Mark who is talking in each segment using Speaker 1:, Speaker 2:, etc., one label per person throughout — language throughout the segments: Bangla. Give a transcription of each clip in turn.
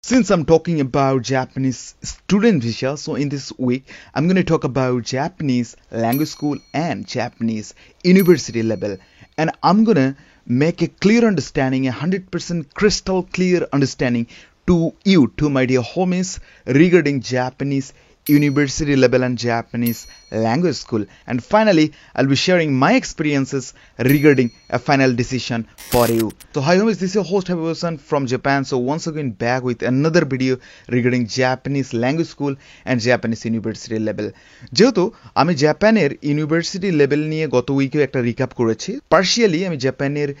Speaker 1: Since I'm talking about Japanese student visa, so in this week I'm going to talk about Japanese language school and Japanese university level, and I'm going to make a clear understanding, 100% crystal clear understanding to you, to my dear homies, regarding Japanese university level and Japanese language school. And finally, I'll be sharing my experiences regarding a final decision for you. So hi homies, this is your host Habibusan from Japan. So once again back with another video regarding Japanese language school and Japanese university level. যেহেতু আমি জাপানের ইউনিভার্সিটি লেভেল নিয়ে গত উইকেও একটা রিক্যাপ করেছি, পার্শিয়ালি আমি জাপানের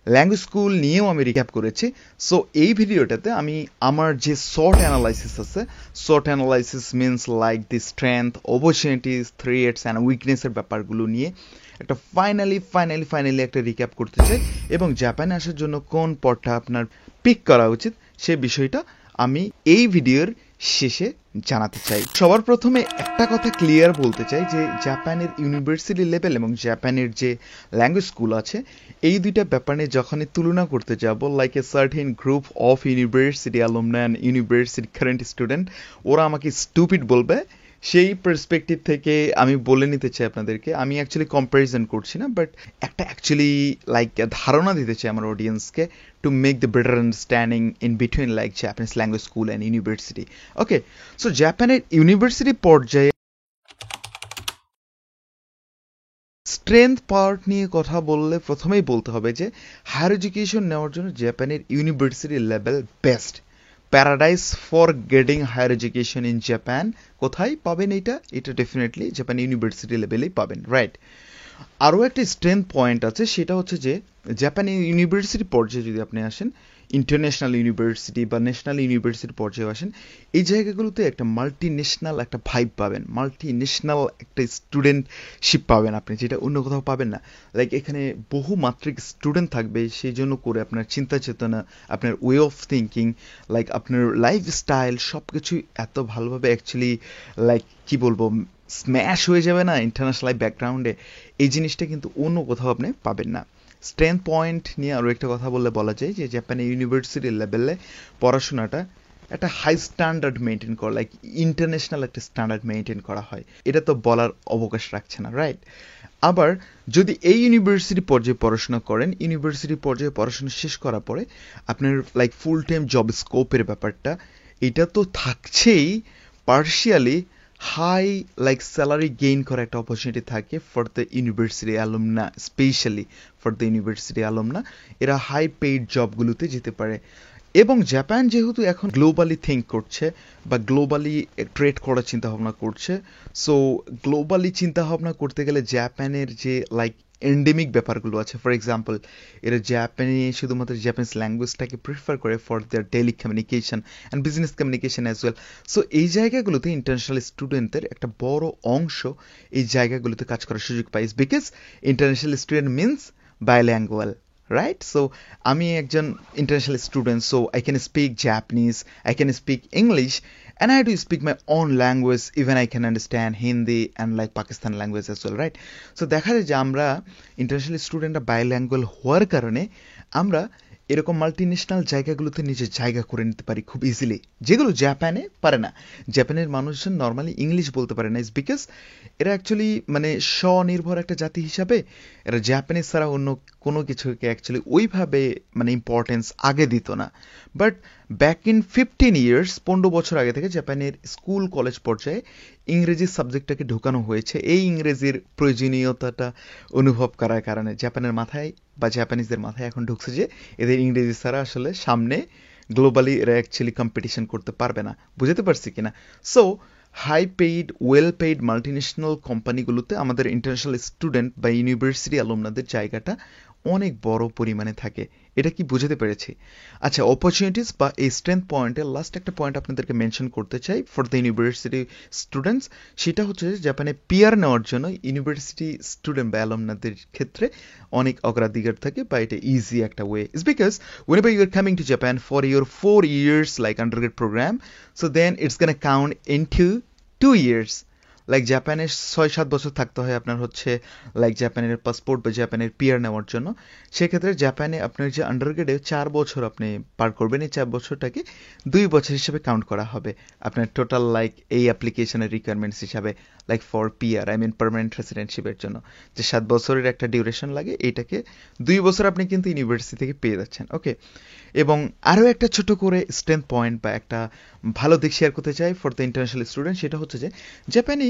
Speaker 1: ল্যাঙ্গুয়েজ স্কুল নিয়েও আমি রিক্যাপ করেছি। সো এই ভিডিওটাতে আমি আমার যে শর্ট অ্যানালাইসিস আছে, SWOT analysis means like the strength, opportunities, threats and উইকনেসের ব্যাপারগুলো নিয়ে একটা ফাইনালি একটা রিক্যাপ করতে চাই, এবং জাপানে আসার জন্য কোন পথটা আপনার পিক করা উচিত সে বিষয়টা আমি এই ভিডিওর শেষে জানাতে চাই। সবার প্রথমে একটা কথা ক্লিয়ার বলতে চাই যে জাপানের ইউনিভার্সিটি লেভেল এবং জাপানের যে ল্যাঙ্গুয়েজ স্কুল আছে, এই দুইটা ব্যাপারে যখনই তুলনা করতে যাব, like a certain group of university alumni and university current student, ওরা আমাকে স্টুপিড বলবে। সেই পার্সপেক্টিভ থেকে আমি বলে নিতে চাই আপনাদেরকে, আমি অ্যাকচুয়ালি কম্প্যারিজন করছি না, বাট একটা অ্যাকচুয়ালি লাইক ধারণা দিতে চাই আমার অডিয়েন্সকে, to make the better understanding in between like Japanese language school and university. Okay, so জাপানের ইউনিভার্সিটি পর্যায়ে স্ট্রেংথ পার্ট নিয়ে কথা বললে প্রথমেই বলতে হবে যে হায়ার এডুকেশন নেওয়ার জন্য জাপানের university level best paradise for getting higher education in Japan. কোথায় পাবেন এটা ডেফিনেটলি জাপান ইউনিভার্সিটি লেভেলেই পাবেন, রাইট? আরও একটা স্ট্রেংথ পয়েন্ট আছে, সেটা হচ্ছে যে জাপানি ইউনিভার্সিটি পর্যায়ে যদি আপনি আসেন, ইন্টারন্যাশনাল ইউনিভার্সিটি বা ন্যাশনাল ইউনিভার্সিটি পর্যায়ে আসেন, এই জায়গাগুলোতে একটা মাল্টি ন্যাশনাল একটা ভাইব পাবেন, মাল্টি ন্যাশনাল একটা স্টুডেন্টশিপ পাবেন আপনি, যেটা অন্য কোথাও পাবেন না। লাইক এখানে বহুমাত্রিক স্টুডেন্ট থাকবে, সেই জন্য করে আপনার চিন্তা চেতনা, আপনার ওয়ে অফ থিঙ্কিং, লাইক আপনার লাইফস্টাইল সব কিছুই এত ভালোভাবে অ্যাকচুয়ালি লাইক কি বলবো স্ম্যাশ হয়ে যাবে না ইন্টারন্যাশনাল ব্যাকগ্রাউন্ডে। এই জিনিসটা কিন্তু অন্য কোথাও আপনি পাবেন না। স্ট্রেংথ পয়েন্ট নিয়ে আরও একটা কথা বলা যায় যে জাপানের ইউনিভার্সিটি লেভেলে পড়াশোনাটা একটা হাই স্ট্যান্ডার্ড মেনটেন করা, লাইক ইন্টারন্যাশনাল একটা স্ট্যান্ডার্ড মেনটেন করা হয়, এটা তো বলার অবকাশ রাখছে না, রাইট? আবার যদি এই ইউনিভার্সিটি পর্যায়ে পড়াশোনা করেন, ইউনিভার্সিটি পর্যায়ে পড়াশোনা শেষ করার পরে আপনার লাইক ফুল টাইম জব স্কোপের ব্যাপারটা এটা তো থাকছেই, partially high like salary gain করার একটা অপরচুনিটি থাকে for the university alumna, specially for the university alumna. এরা হাই পেইড জবগুলোতে যেতে পারে। এবং জাপান যেহেতু এখন গ্লোবালি থিঙ্ক করছে বা গ্লোবালি ট্রেড করার চিন্তাভাবনা করছে, সো গ্লোবালি চিন্তাভাবনা করতে গেলে জাপানের যে লাইক এন্ডেমিক ব্যাপারগুলো আছে, ফর এক্সাম্পল এরা জাপানে শুধুমাত্র জাপানিজ ল্যাঙ্গুয়েজটাকে প্রিফার করে for their daily communication and business communication as well. So এই জায়গাগুলোতে ইন্টারন্যাশনাল স্টুডেন্টদের একটা বড় অংশ এই জায়গাগুলোতে কাজ করার সুযোগ পাই, because international student means bilingual, right? So আমি একজন international student, so I can speak Japanese, I can speak English, and I do speak my own language, even I can understand Hindi and like Pakistan language as well, right? So দেখা যায় যে আমরা international studentরা bilingual হওয়ার কারণে আমরা এরকম মাল্টিন্যাশনাল জায়গাগুলোতে নিজের জায়গা করে নিতে পারি খুব ইজিলি, যেগুলো জাপানে পারে না। জাপানের মানুষজন নর্মালি ইংলিশ বলতে পারে না, ইজ বিকজ এরা অ্যাকচুয়ালি মানে স্বনির্ভর একটা জাতি হিসাবে এরা জাপানিজ ছাড়া অন্য কোনো কিছুকে অ্যাকচুয়ালি ওইভাবে মানে ইম্পর্টেন্স আগে দিত না। বাট ব্যাক ইন 15 ইয়ার্স, 15 বছর আগে থেকে জাপানের স্কুল কলেজ পর্যায়ে ইংরেজি সাবজেক্টটাকে ঢোকানো হয়েছে। এই ইংরেজির প্রয়োজনীয়তাটা অনুভব করার কারণে জাপানের মাথায় বা জাপানিজদের মাথায় এখন ঢুকছে যে এদের ইংরেজি ছাড়া আসলে সামনে গ্লোবালি এরা অ্যাকচুয়ালি কম্পিটিশন করতে পারবে না। বুঝতে পারছি কিনা? So high paid, well paid multinational কোম্পানিগুলোতে আমাদের ইন্টারন্যাশনাল স্টুডেন্ট বা ইউনিভার্সিটি অ্যালুমনাদের জায়গাটা অনেক বড় পরিমাণে থাকে। এটা কি বুঝতে পেরেছি? আচ্ছা, অপরচুনিটিস বা এই স্ট্রেংথ পয়েন্টের লাস্ট একটা পয়েন্ট আপনাদেরকে মেনশন করতে চাই ফর দ্য ইউনিভার্সিটি স্টুডেন্টস, সেটা হচ্ছে জাপানে পিআর নেওয়ার জন্য ইউনিভার্সিটি স্টুডেন্ট বা অ্যালুমনাদের ক্ষেত্রে অনেক অগ্রাধিকার থাকে, বা এটা ইজি একটা way, is because whenever you are coming to Japan for your 4 years like undergrad program, so then it's gonna count into 2 years like জাপানে 6-7 বছর থাকতে হয় আপনার হচ্ছে লাইক জাপানের পাসপোর্ট বা জাপানের পিআর নেওয়ার জন্য। সেক্ষেত্রে জাপানে আপনার যে আন্ডারগ্রেডে 4 বছর আপনি পার করবেন, এই 4 বছরটাকে 2 বছর হিসেবে কাউন্ট করা হবে আপনার টোটাল লাইক এই অ্যাপ্লিকেশনের রিকোয়ারমেন্টস হিসাবে, like for PR I mean permanent রেসিডেন্টশিপের জন্য যে 7 বছরের একটা ডিউরেশন লাগে, এইটাকে 2 বছর আপনি কিন্তু ইউনিভার্সিটি থেকে পেয়ে যাচ্ছেন। ওকে, এবং আরও একটা ছোট করে স্ট্রেংথ পয়েন্ট বা একটা ভালো দিক শেয়ার করতে চাই ফর দ্য ইন্টারন্যাশনাল স্টুডেন্ট, সেটা হচ্ছে যে জাপানি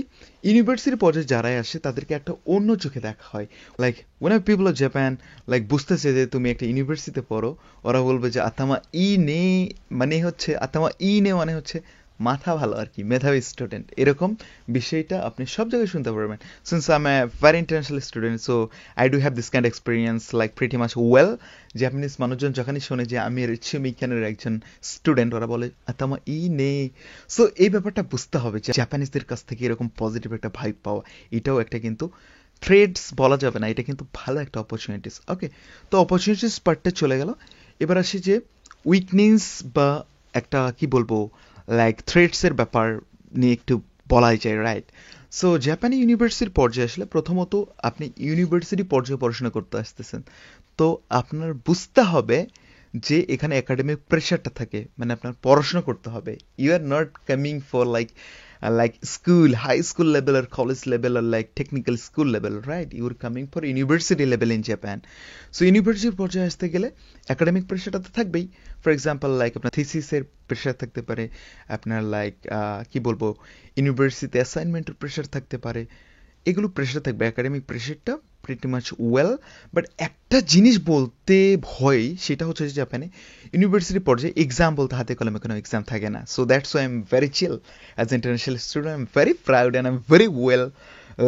Speaker 1: ইউনিভার্সিটির পর্যায়ে যারাই আসে তাদেরকে একটা অন্য চোখে দেখা হয়। Like when people of Japan like বুঝতেছে যে তুমি একটা ইউনিভার্সিটিতে পড়ো, ওরা বলবে যে আতামা ই নে, মানে হচ্ছে মাথা ভালো আর কি, মেধাবী স্টুডেন্ট, এরকম বিষয়টা আপনি সব জায়গায় শুনতে পারবেন। Since I M a very international student, so I do have this kind experience like pretty much well. Japanese মানুষজন যখনই শোনে যে আমি রিচিমিকানের একজন স্টুডেন্ট, ওরা বলে আতামা ই নে। সো এই ব্যাপারটা বুঝতে হবে যে জাপানিজদের কাছ থেকে এরকম পজিটিভ একটা ভাইব পাওয়া, এটাও একটা কিন্তু ট্রেডস বলা যাবে না, এটা কিন্তু ভালো একটা অপরচুনিটিস। ওকে, তো অপরচুনিটিস পার্টটা চলে গেল। এবার আসি যে উইকনেস বা একটা কি বলবো লাইক থ্রেটসের ব্যাপার নিয়ে একটু বলাই যায়, রাইট? সো জাপানি ইউনিভার্সিটির পর্যায়ে আসলে প্রথমত আপনি ইউনিভার্সিটি পর্যায়ে পড়াশোনা করতে আসতেছেন, তো আপনার বুঝতে হবে যে এখানে একাডেমিক প্রেশারটা থাকে, মানে আপনার পড়াশোনা করতে হবে। You are not coming for like school, high school level or college level or like technical school level, right? You are coming for university level in Japan. So university পর্যায়ে আসতে গেলে একাডেমিক প্রেশারটা তো থাকবেই। ফর এক্সাম্পল লাইক আপনার থিসিসের প্রেশার থাকতে পারে, আপনার লাইক কি বলবো ইউনিভার্সিটি অ্যাসাইনমেন্টের প্রেশার থাকতে পারে, এগুলো প্রেশার থাকবে। একাডেমিক প্রেশারটা প্রিটি মাচ ওয়েল, বাট একটা জিনিস বলতে ভয়, সেটা হচ্ছে যে জাপানে ইউনিভার্সিটি পর্যায়ে এক্সাম বলতে হাতে কলমে কোনো এক্সাম থাকে না। So that's why I am very chill as international student, I am very proud and I am very well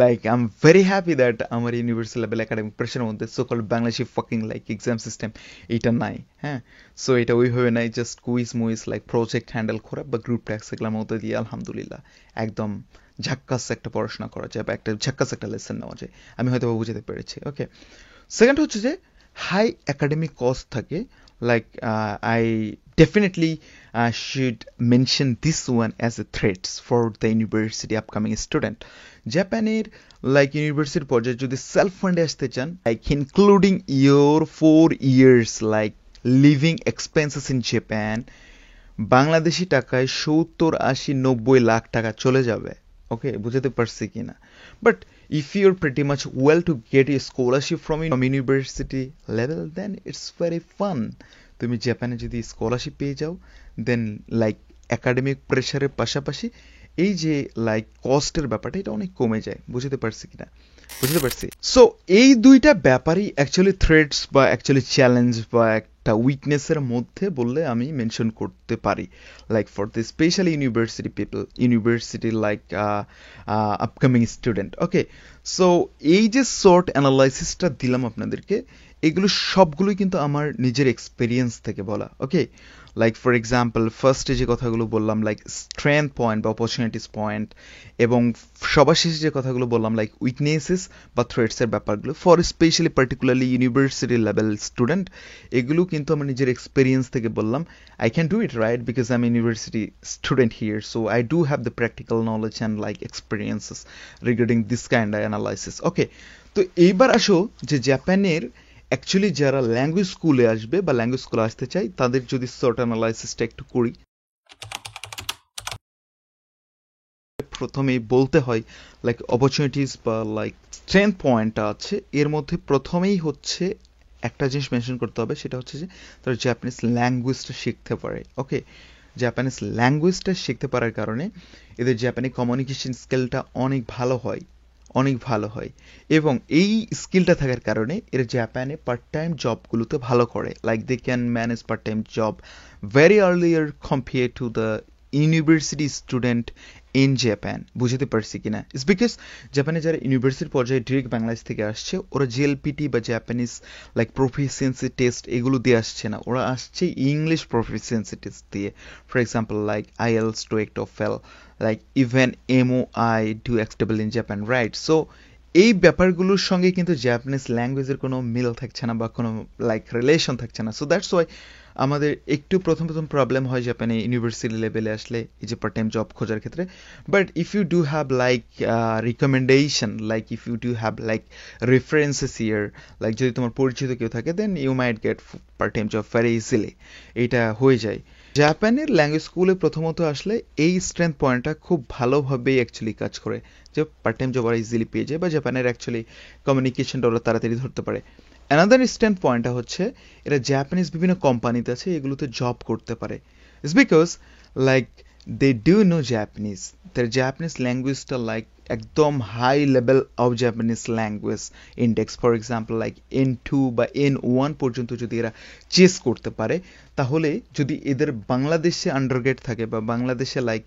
Speaker 1: like I am very happy that আমার ইউনিভার্সিটি লেভেল একাডেমিক প্রেশারের মধ্যে so called Bangladeshi fucking like exam system এইটা নাই। হ্যাঁ, সো এটা ওইভাবে নাই, জাস্ট কুইজ মুইজ লাইক প্রজেক্ট হ্যান্ডেল করা বা গ্রুপ ট্যাক্স এগুলোর মধ্যে দিয়ে আলহামদুলিল্লাহ একদম ঝাক্কাস একটা পড়াশোনা করা যায় বা একটা ঝাক্কাস একটা লেসন নেওয়া যায়। আমি হয়তো বুঝতে পেরেছি। ওকে, সেকেন্ড হচ্ছে যে হাই একাডেমিক কস্ট থাকে, like I definitely should mention this one as a threats for the university upcoming student. জাপানের লাইক ইউনিভার্সিটির পর্যায়ে যদি সেলফ ফান্ডে আসতে চান, like including your 4 years like living expenses in Japan, Bangladeshi টাকায় 70-80-90 লাখ টাকা চলে যাবে। ওকে, বুঝতে পারছি কিনা? But if you're pretty much well to get a scholarship from university level, then it's very fun. তুমি জাপানে যদি স্কলারশিপ পেয়ে যাও, দেন লাইক একাডেমিক প্রেশারের পাশাপাশি এই যে লাইক কস্টের ব্যাপারটা এটা অনেক কমে যায়। বুঝতে পারছি কিনা? বুঝতে পারছি। সো এই দুইটা ব্যাপারই অ্যাকচুয়ালি থ্রেটস বা অ্যাকচুয়ালি চ্যালেঞ্জ বা একটা উইকনেসের মধ্যে বললে আমি মেনশন করতে পারি, like for the specially university people, university like upcoming student. Okay, so এই যে শর্ট অ্যানালাইসিসটা দিলাম আপনাদেরকে, এগুলো সবগুলোই কিন্তু আমার নিজের এক্সপিরিয়েন্স থেকে বলা। ওকে, লাইক ফর এক্সাম্পল ফার্স্টে যে কথাগুলো বললাম লাইক স্ট্রেংথ পয়েন্ট বা অপরচুনিটিস পয়েন্ট, এবং সবার শেষে যে কথাগুলো বললাম লাইক উইকনেসেস বা থ্রেটসের ব্যাপারগুলো for specially particularly university level student, এগুলো কিন্তু আমার নিজের এক্সপিরিয়েন্স থেকে বললাম। I can do it right because I am university student here, so I do have the practical knowledge and like experiences regarding this kind of analysis. Okay, তো এইবার আসো যে জাপানের অ্যাকচুয়ালি যারা ল্যাঙ্গুয়েজ স্কুলে আসবে বা ল্যাঙ্গুয়েজ স্কুলে আসতে চাই তাদের যদি শর্ট অ্যানালাইসিসটা একটু করি, প্রথমেই বলতে হয় লাইক অপরচুনিটিস বা লাইক স্ট্রেংথ পয়েন্টটা আছে, এর মধ্যে প্রথমেই হচ্ছে একটা জিনিস মেনশন করতে হবে, সেটা হচ্ছে যে তারা জাপানিজ ল্যাঙ্গুয়েজটা শিখতে পারে। ওকে, জাপানিজ ল্যাঙ্গুয়েজটা শিখতে পারার কারণে এদের জাপানি কমিউনিকেশন স্কিলটা অনেক ভালো হয়, অনেক ভালো হয়, এবং এই স্কিলটা থাকার কারণে এরা জাপানে পার্ট টাইম জবগুলোতে ভালো করে, like they can manage part time job very earlier compare to the university student in Japan. বুঝতে পারছি কিনা? ইটস বিকজ জাপানে যারা ইউনিভার্সিটির পর্যায়ে ডিরেক্ট বাংলাদেশ থেকে আসছে, ওরা জিএলপিটি বা জাপানিজ লাইক প্রফিসিয়েন্সি টেস্ট এগুলো দিয়ে আসছে না, ওরা আসছে ইংলিশ প্রফিসিয়েন্সি টেস্ট দিয়ে। For example like IELTS, TOEIC, TOEFL, like even MOI do acceptable in Japan, right? So এই ব্যাপারগুলোর সঙ্গে কিন্তু জাপানিজ ল্যাঙ্গুয়েজের কোনো মিল থাকছে না বা কোনো লাইক রিলেশন থাকছে না। সো দ্যাটস ওয়াই আমাদের একটু প্রথম প্রবলেম হয় জাপানে ইউনিভার্সিটি লেভেলে আসলে এই যে পার্ট টাইম জব খোঁজার ক্ষেত্রে। But if you do have like recommendation, like if you do have like references yeah, like যদি তোমার পরিচিত কেউ থাকে, then you might get part time job very easily. এইটা হয়ে যায়। জাপানের ল্যাঙ্গুয়েজ স্কুলে প্রথমত আসলে এই স্ট্রেংথ পয়েন্টটা খুব ভালোভাবেই অ্যাকচুয়ালি কাজ করে, যে পার্ট টাইম জব ওরা ইজিলি পেয়ে যায় বা জাপানের অ্যাকচুয়ালি কমিউনিকেশনটা ওরা তাড়াতাড়ি ধরতে পারে। অ্যানাদার স্ট্রেংথ পয়েন্টটা হচ্ছে এরা জাপানিজ বিভিন্ন কোম্পানিতে আছে, এগুলোতে জব করতে পারে। It's because like they do know Japanese, তার জাপানিজ ল্যাঙ্গুয়েজটা লাইক একদম high level of Japanese language index, for example like N2 বা N1 পর্যন্ত যদি এরা চেস করতে পারে, তাহলে যদি এদের বাংলাদেশে আন্ডারগ্রেড থাকে বা বাংলাদেশে লাইক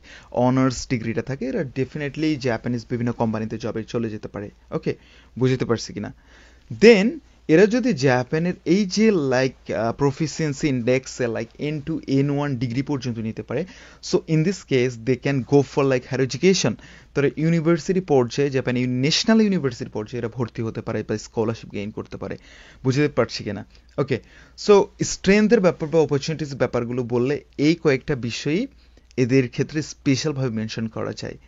Speaker 1: অনার্স ডিগ্রিটা থাকে, এরা ডেফিনেটলি জাপানিজ বিভিন্ন কোম্পানিতে জবে চলে যেতে পারে। ওকে, বুঝতে পারছি কিনা? দেন এরা যদি জাপানের এই যে লাইক প্রফিসিয়েন্সি ইন্ডেক্সে লাইক N2 N1 ডিগ্রি পর্যন্ত নিতে পারে, so in this case they can go for like higher education. তারা ইউনিভার্সিটি পর্যায়ে, জাপানি ন্যাশনাল ইউনিভার্সিটি পর্যায়ে এরা ভর্তি হতে পারে বা স্কলারশিপ গেইন করতে পারে। বুঝতে পারছি কিনা? ওকে, সো স্ট্রেংথের ব্যাপার বা অপরচুনিটিস ব্যাপারগুলো বললে এই কয়েকটা বিষয়ই এদের ক্ষেত্রে স্পেশালভাবে মেনশন করা যায়।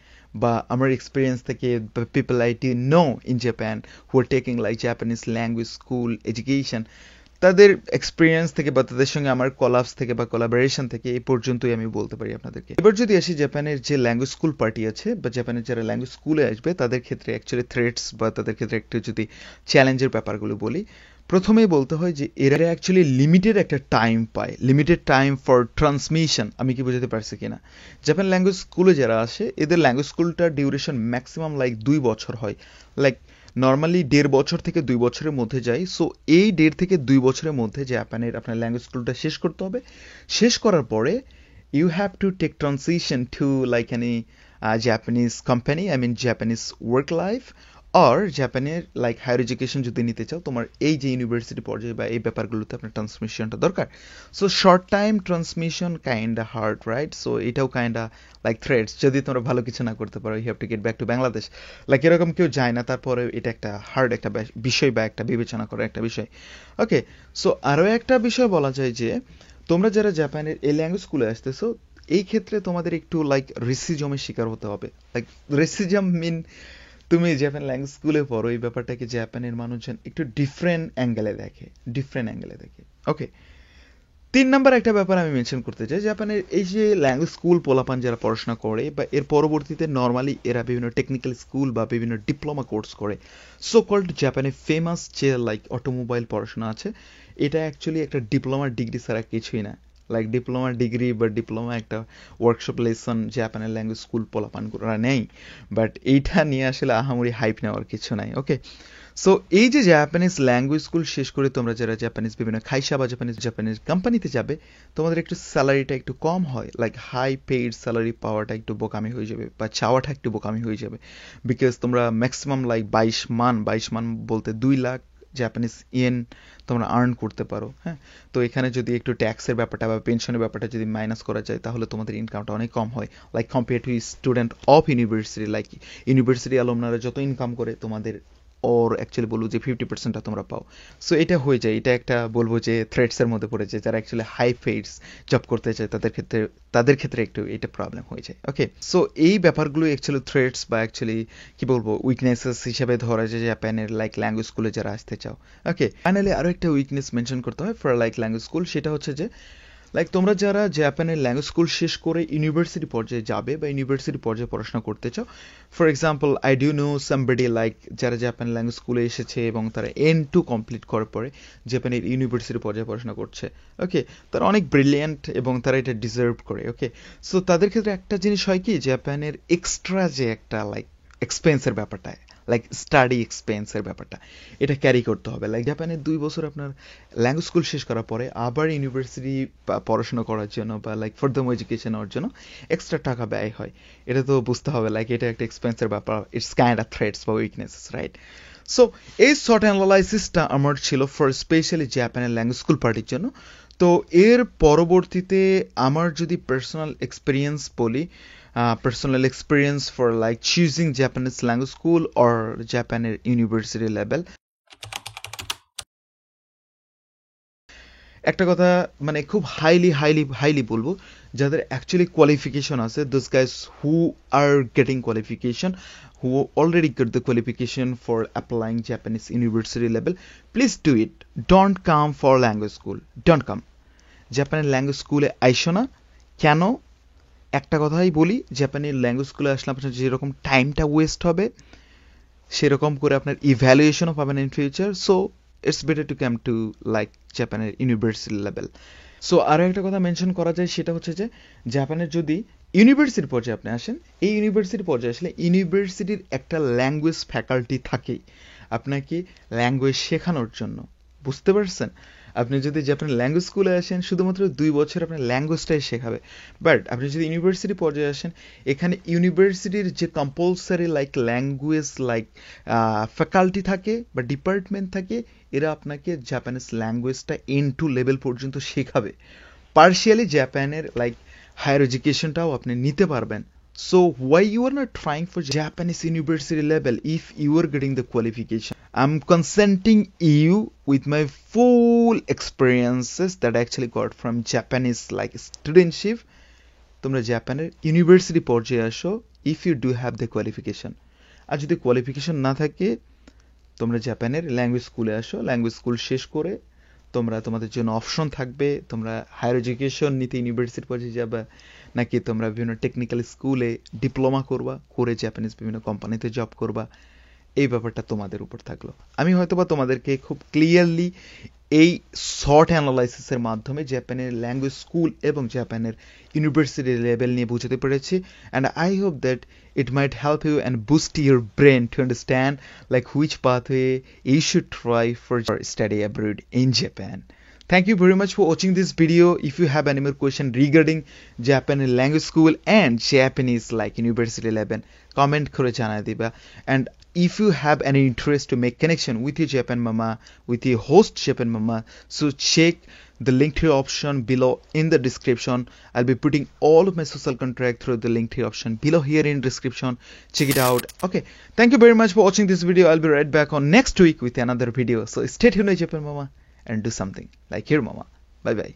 Speaker 1: বা আমার এক্সপিরিয়েন্স থেকে people I do know in Japan who are taking like Japanese language school education, তাদের এক্সপিরিয়েন্স থেকে বা তাদের সঙ্গে আমার কলাপস থেকে বা কোলাবোরেশন থেকে এই পর্যন্তই আমি বলতে পারি আপনাদেরকে। এবার যদি আসি জাপানের যে ল্যাঙ্গুয়েজ স্কুল পার্টি আছে বা জাপানের যারা ল্যাঙ্গুয়েজ স্কুলে আসবে, তাদের ক্ষেত্রে অ্যাকচুয়ালি থ্রেটস বা তাদের ক্ষেত্রে একটু যদি চ্যালেঞ্জের ব্যাপারগুলো বলি, প্রথমেই বলতে হয় যে এরা অ্যাকচুয়ালি লিমিটেড একটা টাইম পায়, লিমিটেড টাইম ফর ট্রান্সমিশন। আমি কি বোঝাতে পারছি কিনা? জাপান ল্যাঙ্গুয়েজ স্কুলে যারা আসে, এদের ল্যাঙ্গুয়েজ স্কুলটার ডিউরেশন ম্যাক্সিমাম লাইক 2 বছর হয়, লাইক নর্মালি 1.5 বছর থেকে 2 বছরের মধ্যে যায়। সো এই 1.5 থেকে 2 বছরের মধ্যে জাপানের আপনার ল্যাঙ্গুয়েজ স্কুলটা শেষ করতে হবে। শেষ করার পরে you have to take transition to like any Japanese company, I mean Japanese work life, আর জাপানের লাইক হায়ার এডুকেশন যদি নিতে চাও, তোমার এই যে ইউনিভার্সিটি পর্যায়ে বা এই ব্যাপারগুলোতে আপনার ট্রান্সমিশনটা দরকার। So short time transmission kinda hard, right? So এটাও কাইন্ডা লাইক থ্রেডস, যদি তোমরা ভালো কিছু না করতে পারো, you have to get back to Bangladesh, like এরকম কেউ যায় না। তারপরে এটা একটা হার্ড একটা বিষয় বা একটা বিবেচনা করার একটা বিষয়। ওকে, সো আরও একটা বিষয় বলা যায় যে তোমরা যারা জাপানের এই ল্যাঙ্গুয়েজ স্কুলে আসতেছো, এই ক্ষেত্রে তোমাদের একটু লাইক রেসিজমের শিকার হতে হবে। লাইক রেসিজম মিন তুমি জাপান ল্যাঙ্গুয়েজ স্কুলে পড়ো, এই ব্যাপারটাকে জাপানের মানুষজন একটু ডিফারেন্ট অ্যাঙ্গেলে দেখে। ওকে, 3 নাম্বার একটা ব্যাপার আমি মেনশন করতে চাই। জাপানের এই যে ল্যাঙ্গুয়েজ স্কুল পোলাপান যারা পড়াশোনা করে বা এর পরবর্তীতে নর্মালি এরা বিভিন্ন টেকনিক্যাল স্কুল বা বিভিন্ন ডিপ্লোমা কোর্স করে, সো কল্ড জাপানে ফেমাস যে লাইক অটোমোবাইল পড়াশোনা আছে, এটা অ্যাকচুয়ালি একটা ডিপ্লোমার ডিগ্রি ছাড়া কিছুই না। লাইক ডিপ্লোমা ডিগ্রি বা ডিপ্লোমা একটা ওয়ার্কশপ লেসন জাপানের ল্যাঙ্গুয়েজ স্কুল পোলাপান করা নেই, বাট এইটা নিয়ে আসলে আহামরি হাইপ নেওয়ার কিছু নাই। ওকে, সো এই যে জাপানিজ ল্যাঙ্গুয়েজ স্কুল শেষ করে তোমরা যারা জাপানিজ বিভিন্ন খাইসা বা জাপানিজ কোম্পানিতে যাবে, তোমাদের একটু স্যালারিটা একটু কম হয়, লাইক হাই পেইড স্যালারি পাওয়াটা একটু বোকামি হয়ে যাবে বা চাওয়াটা একটু বোকামি হয়ে যাবে। বিকজ তোমরা ম্যাক্সিমাম লাইক 22 মান বলতে 2 লাখ জাপানিজ ইয়েন তোমরা আর্ন করতে পারো। হ্যাঁ, তো এখানে যদি একটু ট্যাক্সের ব্যাপারটা বা পেনশনের ব্যাপারটা যদি মাইনাস করা যায়, তাহলে তোমাদের ইনকামটা অনেক কম হয়, like compare to student of university. Like university আলমনারা যত ইনকাম করে, তোমাদের ওর অ্যাকচুয়ালি বলবো যে 50%টা তোমরা পাও। সো এটা হয়ে যায়, এটা একটা বলবো যে থ্রেটসের মধ্যে পড়েছে। যারা অ্যাকচুয়ালি হাই পেইডস জব করতে চায় তাদের ক্ষেত্রে একটু এটা প্রবলেম হয়ে যায়। ওকে, সো এই ব্যাপারগুলো অ্যাকচুয়ালি থ্রেটস বা অ্যাকচুয়ালি কি বলবো উইকনেসেস হিসেবে ধরা যায় জাপানের লাইক ল্যাঙ্গুয়েজ স্কুলে যারা আসতে চাও। ওকে, ফাইনালি আরও একটা উইকনেস মেনশন করতে হয় ফর লাইক ল্যাঙ্গুয়েজ স্কুল, সেটা হচ্ছে যে লাইক তোমরা যারা জাপানের ল্যাঙ্গুয়েজ স্কুল শেষ করে ইউনিভার্সিটি পর্যায়ে যাবে বা ইউনিভার্সিটি পর্যায়ে পড়াশোনা করতে চাও, for example I do know somebody like যারা জাপান ল্যাঙ্গুয়েজ স্কুলে এসেছে এবং তারা N2 কমপ্লিট করার পরে জাপানের ইউনিভার্সিটি পর্যায়ে পড়াশোনা করছে। ওকে, তারা অনেক ব্রিলিয়ান্ট এবং তারা এটা ডিজার্ভ করে। ওকে, সো তাদের ক্ষেত্রে একটা জিনিস হয় কি, জাপানের এক্সট্রা যে একটা লাইক এক্সপেন্সের ব্যাপারটা, লাইক স্টাডি এক্সপেন্সের ব্যাপারটা, এটা ক্যারি করতে হবে। লাইক জাপানে 2 বছর আপনার ল্যাঙ্গুয়েজ স্কুল শেষ করার পরে আবার ইউনিভার্সিটি পড়াশোনা করার জন্য বা লাইক ফার্দার এডুকেশন নেওয়ার জন্য এক্সট্রা টাকা ব্যয় হয়। এটা তো বুঝতে হবে, লাইক এটা একটা এক্সপেন্সের ব্যাপার, ইটস কাইন্ড অফ থ্রেটস বা উইকনেসেস, রাইট? সো এই শর্ট অ্যানালাইসিসটা আমার ছিল ফর স্পেশালি জাপানের ল্যাঙ্গুয়েজ স্কুল পার্টির জন্য। তো এর পরবর্তীতে আমার যদি পার্সোনাল এক্সপিরিয়েন্স বলি, personal experience for like choosing Japanese language school or Japanese university level, একটা কথা মানে খুব হাইলি বলবো, যাদের অ্যাকচুয়ালি কোয়ালিফিকেশন আছে, those guys who are getting qualification, who already got the qualification for applying Japanese university level, please do it. Don't come for language school. Don't come. জাপানের ল্যাঙ্গুয়েজ স্কুলে আইসো না। কেন? একটা কথাই বলি, জাপানের ল্যাঙ্গুয়েজ স্কুলে আসলে আপনার যেরকম টাইমটা ওয়েস্ট হবে, সেরকম করে আপনার ইভ্যালুয়েশনও পাবেন in future. So it's better to come to like জাপানের ইউনিভার্সিটি লেভেল। সো আরও একটা কথা মেনশন করা যায়, সেটা হচ্ছে যে জাপানের যদি ইউনিভার্সিটির পর্যায়ে আপনি আসেন, এই ইউনিভার্সিটির পর্যায়ে আসলে ইউনিভার্সিটির একটা ল্যাঙ্গুয়েজ ফ্যাকাল্টি থাকেই আপনাকে ল্যাঙ্গুয়েজ শেখানোর জন্য। বুঝতে পারছেন? আপনি যদি জাপানের ল্যাঙ্গুয়েজ স্কুলে আসেন, শুধুমাত্র 2 বছর আপনার ল্যাঙ্গুয়েজটাই শেখাবে। বাট আপনি যদি ইউনিভার্সিটি পর্যায়ে আসেন, এখানে ইউনিভার্সিটির যে compulsory like language like faculty থাকে বা ডিপার্টমেন্ট থাকে, এরা আপনাকে জাপানিজ ল্যাঙ্গুয়েজটা N2 লেভেল পর্যন্ত শেখাবে। পার্শিয়ালি জাপানের লাইক হায়ার এডুকেশনটাও আপনি নিতে পারবেন। So why you are not trying for Japanese university level if you are getting the qualification? I'm consenting you with my full experiences that I actually got from Japanese like studentship. তোমরা জাপানের ইউনিভার্সিটি পর্যায়ে আসো if you do have the qualification. আর যদি কোয়ালিফিকেশন না থাকে, তোমরা জাপানের ল্যাঙ্গুয়েজ স্কুলে আসো। ল্যাঙ্গুয়েজ স্কুল শেষ করে তোমাদের জন্য অপশন থাকবে, তোমরা হায়ার এডুকেশন নিতে ইউনিভার্সিটি পর্যায়ে যাবে, নাকি তোমরা বিভিন্ন টেকনিক্যাল স্কুলে ডিপ্লোমা করবা, করে জাপানিজ বিভিন্ন কোম্পানিতে জব করবা। এই ব্যাপারটা তোমাদের উপর থাকলো। আমি হয়তোবা তোমাদেরকে খুব ক্লিয়ারলি এই শর্ট অ্যানালাইসিসের মাধ্যমে জাপানের ল্যাঙ্গুয়েজ স্কুল এবং জাপানের ইউনিভার্সিটি লেভেল নিয়ে বুঝতে পেরেছি। And I hope that it might help you and boost your brain to understand like which pathway you should try for study abroad in Japan. Thank you very much for watching this video. If you have any more question regarding Japanese language school and Japanese like university level, comment kore janai diba. And if you have any interest to make connection with your Japan mama, with your host Japan mama, so check the Linktree option below in the description. I'll be putting all of my social contract through the Linktree option below here in description. Check it out. Okay, thank you very much for watching this video. I'll be right back on next week with another video. So stay tuned, Japan mama, and do something like your mama. Bye bye.